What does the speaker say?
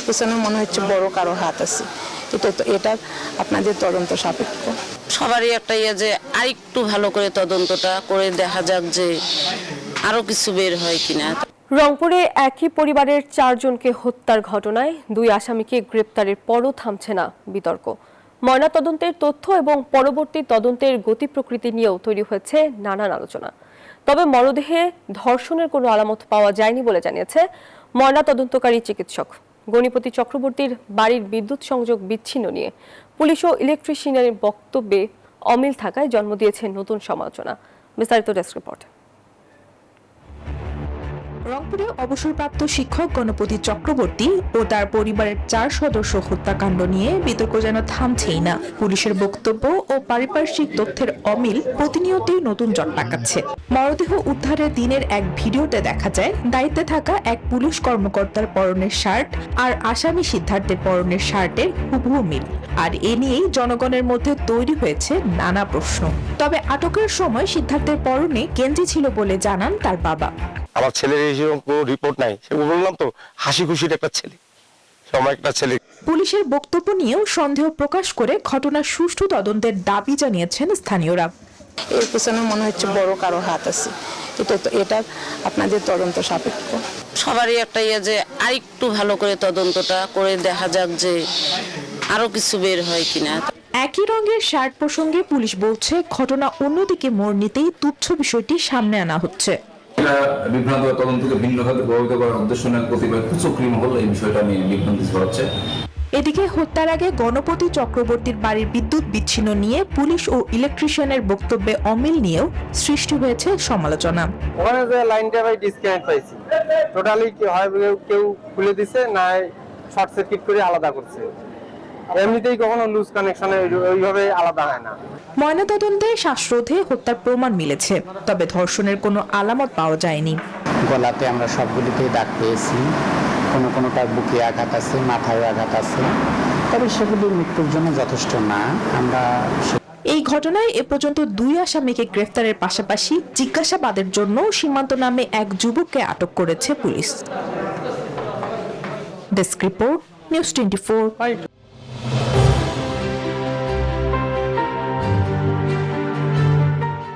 এর পেছনে মনে হচ্ছে বড় কারো হাত আছে। এটা আপনাদের তদন্ত সাপেক্ষ। সবারই একটা যে আরেকটু ভালো করে তদন্তটা করে দেখা যাক যে আরো কিছু বের হয় কিনা। রংপুরে একই পরিবারের 4 জনকে হত্যার ঘটনায় 2 আসামিকে গ্রেপ্তারের পরও থামছে না বিতর্ক। ময়নাতদন্তের তথ্য এবং পরবর্তী তদন্তের গতি প্রকৃতি নিয়েও তৈরি হয়েছে নানান আলোচনা। তবে মরদেহে ধর্ষণের কোনো আলামত পাওয়া যায়নি বলে জানিয়েছে ময়নাতদন্তকারী চিকিৎসক। গণিপতি চক্রবর্তীর বাড়ির বিদ্যুৎ সংযোগ বিচ্ছিন্ন নিয়ে পুলিশ ও ইলেকট্রিশিয়ানের বক্তব্যে অমিল থাকায় জন্ম দিয়েছে নতুন সমালোচনা। বিস্তারিত ডেস্ক রিপোর্ট। রংপুরে অবসরপ্রাপ্ত শিক্ষক গণপতি চক্রবর্তী ও তার পরিবারের 4 সদস্য হত্যাকাণ্ড নিয়ে বিতর্ক যেন থামছেই না। পুলিশের বক্তব্য ও পারিপার্শ্বিক তথ্যের অমিল প্রতিনিয়তই নতুন জট পাকাচ্ছে। মরদেহ উদ্ধারের দিনের এক ভিডিওতে দেখা যায় দায়িত্বে থাকা এক পুলিশ কর্মকর্তার পরনের শার্ট আর আসামি সিদ্ধার্থের পরনের শার্টের হুবহু মিল। আর এ নিয়েই জনগণের মধ্যে তৈরি হয়েছে নানা প্রশ্ন। তবে আটকের সময় সিদ্ধার্থের পরনে গেঞ্জি ছিল বলে জানান তার বাবা। আমার ছেলের এরকম কোনো রিপোর্ট নাই, সে বললাম তো হাসি খুশির একটা ছেলে, সময় একটা ছেলে। পুলিশের বক্তব্য নিয়েও সন্দেহ প্রকাশ করে ঘটনার সুষ্ঠু তদন্তের দাবি জানিয়েছেন স্থানীয়রা। এর পেছনে মনে হচ্ছে বড় কারো হাত আছে। এটা আপনাদের তদন্ত সাপেক্ষ। সবারই একটা যে আরেকটু ভালো করে তদন্তটা করে দেখা যাক যে আরো কিছু বের হয় কিনা। একই রঙের শার্ট প্রসঙ্গে পুলিশ বলছে ঘটনা অন্যদিকে মোড় নিতেই তুচ্ছ বিষয়টি সামনে আনা হচ্ছে। এটা বিভ্রান্ত তদন্তকে ভিন্নভাবে প্রভাবিত করার উদ্দেশ্য নিয়ে কতিপয় কুচক্রী মহল এই বিষয়টা নিয়ে বিভ্রান্তি ছড়াচ্ছে। এদিকে হত্যার আগে গণপতি চক্রবর্তীর বাড়ির বিদ্যুৎ বিচ্ছিন্ন নিয়ে পুলিশ ও ইলেকট্রিশিয়ানের বক্তব্যে অমিল নিয়েও সৃষ্টি হয়েছে সমালোচনা। ওখানে যে লাইনটা ভাই ডিসকানেক্ট পাইছি, টোটালি কি হয় কেউ খুলে দিছে না শর্ট সার্কিট করে আলাদা করছে, এমনিতেই কখনো লুজ কানেকশনে ওইভাবে আলাদা হয় না। ময়নাতদন্তে শ্বাসরোধে হত্যার প্রমাণ মিলেছে, তবে ধর্ষণের কোনো আলামত পাওয়া যায়নি। গলাতে আমরা সবগুলিতেই দাগ পেয়েছি, কোনোটার বুকে আঘাত আছে, মাথায় আঘাত আছে, তবে সেগুলি মৃত্যুর জন্য যথেষ্ট না। আমরা এই ঘটনায় এ পর্যন্ত 2 আসামিকে গ্রেফতারের পাশাপাশি জিজ্ঞাসাবাদের জন্য সীমান্ত নামে এক যুবককে আটক করেছে পুলিশ। Desk report, news 24।